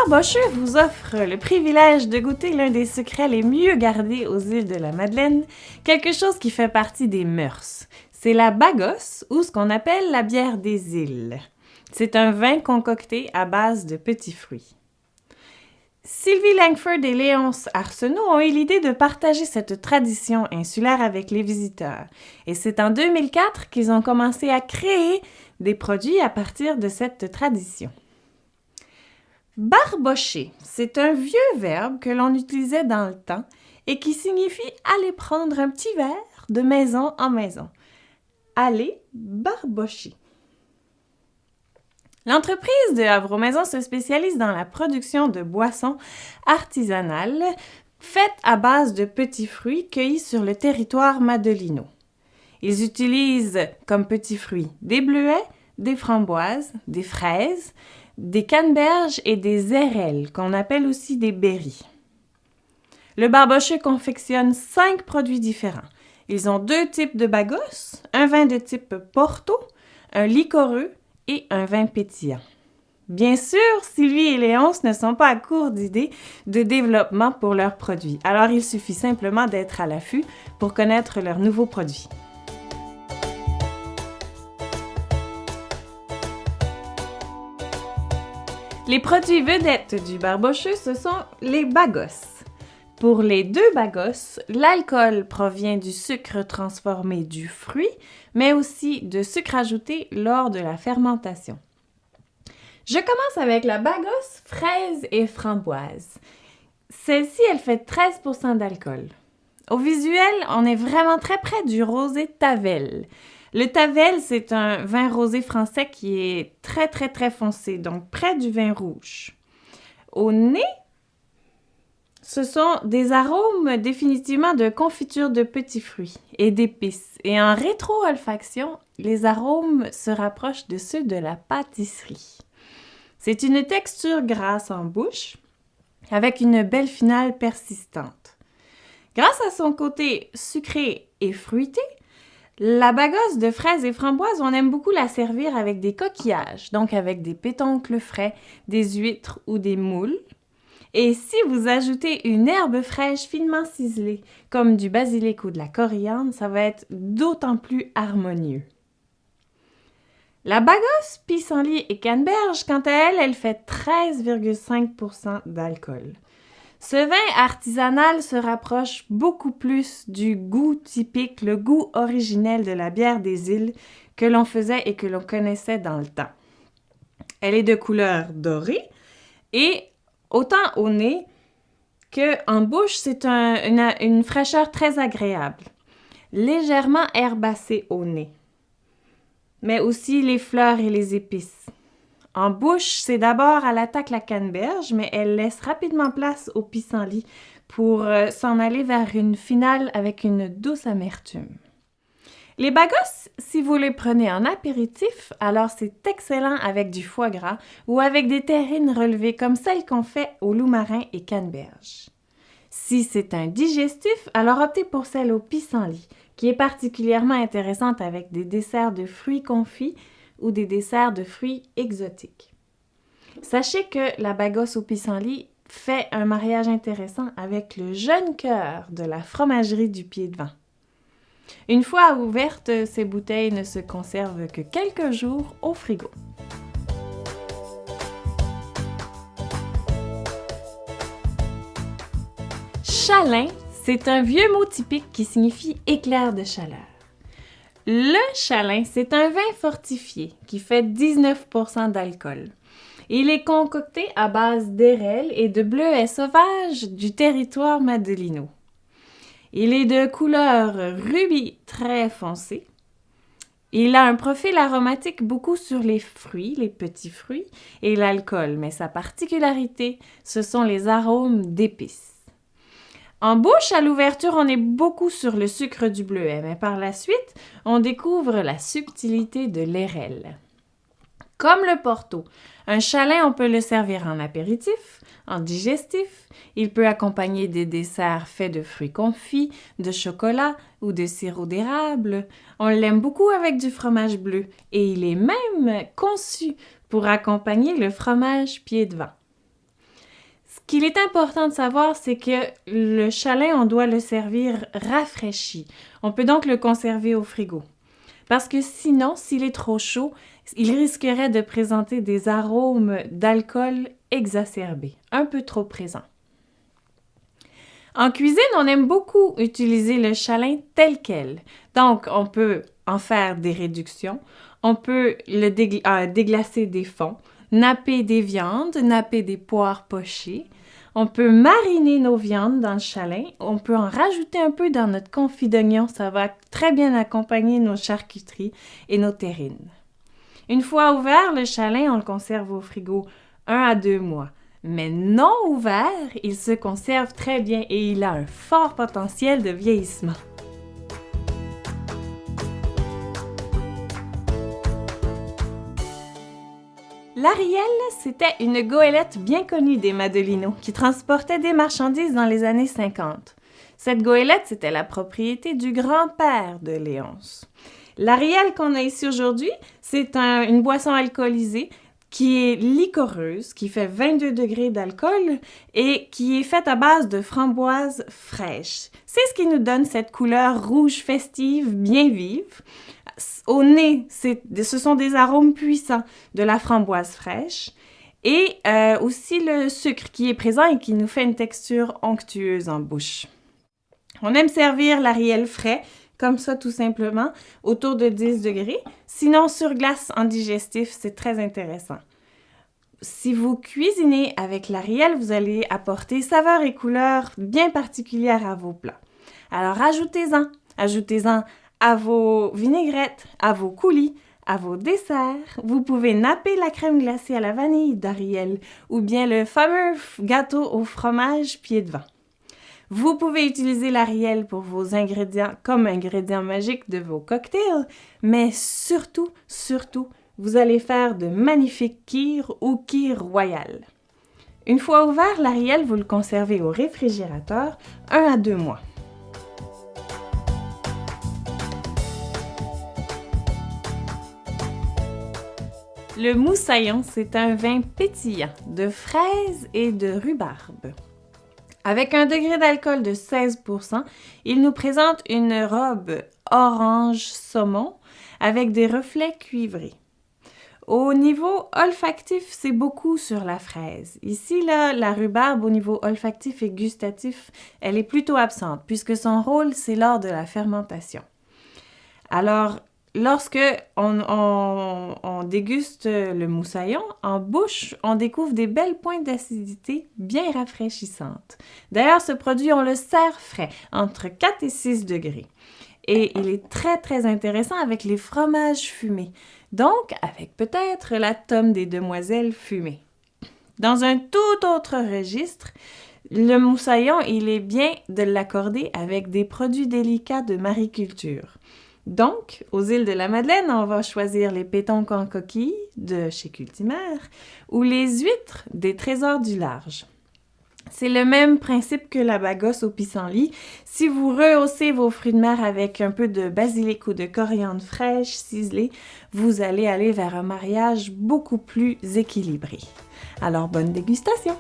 Barbocheux vous offre le privilège de goûter l'un des secrets les mieux gardés aux îles de la Madeleine, quelque chose qui fait partie des mœurs. C'est la bagosse, ou ce qu'on appelle la bière des îles. C'est un vin concocté à base de petits fruits. Sylvie Langford et Léonce Arsenault ont eu l'idée de partager cette tradition insulaire avec les visiteurs. Et c'est en 2004 qu'ils ont commencé à créer des produits à partir de cette tradition. Barbocher, c'est un vieux verbe que l'on utilisait dans le temps et qui signifie aller prendre un petit verre de maison en maison. Aller barbocher. L'entreprise de Havre Maison se spécialise dans la production de boissons artisanales faites à base de petits fruits cueillis sur le territoire madelino. Ils utilisent comme petits fruits des bleuets, des framboises, des fraises, des canneberges et des érelles, qu'on appelle aussi des berries. Le Barbocheux confectionne 5 produits différents. Ils ont 2 types de bagosses, un vin de type Porto, un liquoreux et un vin pétillant. Bien sûr, Sylvie et Léonce ne sont pas à court d'idées de développement pour leurs produits, alors il suffit simplement d'être à l'affût pour connaître leurs nouveaux produits. Les produits vedettes du Barbocheux, ce sont les bagosses. Pour les 2 bagosses, l'alcool provient du sucre transformé du fruit, mais aussi de sucre ajouté lors de la fermentation. Je commence avec la bagosse fraise et framboise. Celle-ci, elle fait 13% d'alcool. Au visuel, on est vraiment très près du rosé Tavel. Le Tavel, c'est un vin rosé français qui est très, très, très foncé, donc près du vin rouge. Au nez, ce sont des arômes définitivement de confiture de petits fruits et d'épices. Et en rétro-olfaction, les arômes se rapprochent de ceux de la pâtisserie. C'est une texture grasse en bouche, avec une belle finale persistante. Grâce à son côté sucré et fruité, la bagosse de fraises et framboises, on aime beaucoup la servir avec des coquillages, donc avec des pétoncles frais, des huîtres ou des moules. Et si vous ajoutez une herbe fraîche finement ciselée, comme du basilic ou de la coriandre, ça va être d'autant plus harmonieux. La bagosse, pissenlit et canneberge, quant à elle, elle fait 13,5% d'alcool. Ce vin artisanal se rapproche beaucoup plus du goût typique, le goût originel de la bière des îles que l'on faisait et que l'on connaissait dans le temps. Elle est de couleur dorée et autant au nez qu'en bouche, c'est une fraîcheur très agréable, légèrement herbacée au nez, mais aussi les fleurs et les épices. En bouche, c'est d'abord à l'attaque la canneberge, mais elle laisse rapidement place au pissenlit pour s'en aller vers une finale avec une douce amertume. Les bagosses, si vous les prenez en apéritif, alors c'est excellent avec du foie gras ou avec des terrines relevées comme celles qu'on fait au loup marin et canneberge. Si c'est un digestif, alors optez pour celle au pissenlit, qui est particulièrement intéressante avec des desserts de fruits confits ou des desserts de fruits exotiques. Sachez que la bagosse au pissenlit fait un mariage intéressant avec le jeune cœur de la fromagerie du Pied-de-Vent. Une fois ouvertes, ces bouteilles ne se conservent que quelques jours au frigo. Chalin, c'est un vieux mot typique qui signifie éclair de chaleur. Le chalin, c'est un vin fortifié qui fait 19% d'alcool. Il est concocté à base d'érelles et de bleuets sauvages du territoire madelino. Il est de couleur rubis très foncé. Il a un profil aromatique beaucoup sur les fruits, les petits fruits, et l'alcool, mais sa particularité, ce sont les arômes d'épices. En bouche, à l'ouverture, on est beaucoup sur le sucre du bleuet, mais par la suite, on découvre la subtilité de l'érelle. Comme le Porto, un chalin, on peut le servir en apéritif, en digestif. Il peut accompagner des desserts faits de fruits confits, de chocolat ou de sirop d'érable. On l'aime beaucoup avec du fromage bleu et il est même conçu pour accompagner le fromage Pied-de-Vent. qu'il est important de savoir, c'est que le chalet, on doit le servir rafraîchi. On peut donc le conserver au frigo. Parce que sinon, s'il est trop chaud, il risquerait de présenter des arômes d'alcool exacerbés, un peu trop présents. En cuisine, on aime beaucoup utiliser le chalin tel quel. Donc, on peut en faire des réductions, on peut déglacer des fonds, napper des viandes, napper des poires pochées. On peut mariner nos viandes dans le chalin. On peut en rajouter un peu dans notre confit d'oignon. Ça va très bien accompagner nos charcuteries et nos terrines. Une fois ouvert, le chalin, on le conserve au frigo 1 à 2 mois. Mais non ouvert, il se conserve très bien et il a un fort potentiel de vieillissement. L'Ariel, c'était une goélette bien connue des Madelinos qui transportait des marchandises dans les années 50. Cette goélette, c'était la propriété du grand-père de Léonce. L'Ariel qu'on a ici aujourd'hui, c'est une boisson alcoolisée qui est liquoreuse, qui fait 22 degrés d'alcool et qui est faite à base de framboises fraîches. C'est ce qui nous donne cette couleur rouge festive, bien vive. Au nez, ce sont des arômes puissants de la framboise fraîche et aussi le sucre qui est présent et qui nous fait une texture onctueuse en bouche. On aime servir l'Ariel frais, comme ça tout simplement, autour de 10 degrés. Sinon, sur glace en digestif, c'est très intéressant. Si vous cuisinez avec l'Ariel, vous allez apporter saveur et couleur bien particulières à vos plats. Alors, ajoutez-en à vos vinaigrettes, à vos coulis, à vos desserts. Vous pouvez napper la crème glacée à la vanille d'Ariel ou bien le fameux gâteau au fromage pied de vent. Vous pouvez utiliser l'Ariel pour vos ingrédients comme ingrédient magique de vos cocktails, mais surtout, vous allez faire de magnifiques kirs ou kirs royales. Une fois ouvert, l'Ariel, vous le conservez au réfrigérateur 1 à 2 mois. Le moussaillon, c'est un vin pétillant de fraises et de rhubarbe. Avec un degré d'alcool de 16%, il nous présente une robe orange saumon avec des reflets cuivrés. Au niveau olfactif, c'est beaucoup sur la fraise. Ici, là, la rhubarbe, au niveau olfactif et gustatif, elle est plutôt absente puisque son rôle, c'est lors de la fermentation. Alors, lorsque on déguste le moussaillon, en bouche, on découvre des belles pointes d'acidité bien rafraîchissantes. D'ailleurs, ce produit, on le sert frais, entre 4 et 6 degrés. Et il est très, très intéressant avec les fromages fumés. Donc, avec peut-être la tome des demoiselles fumée. Dans un tout autre registre, le moussaillon, il est bien de l'accorder avec des produits délicats de mariculture. Donc, aux îles de la Madeleine, on va choisir les pétoncles en coquille de chez Cultimère ou les huîtres des trésors du large. C'est le même principe que la bagosse au pissenlit. Si vous rehaussez vos fruits de mer avec un peu de basilic ou de coriandre fraîche ciselée, vous allez aller vers un mariage beaucoup plus équilibré. Alors, bonne dégustation!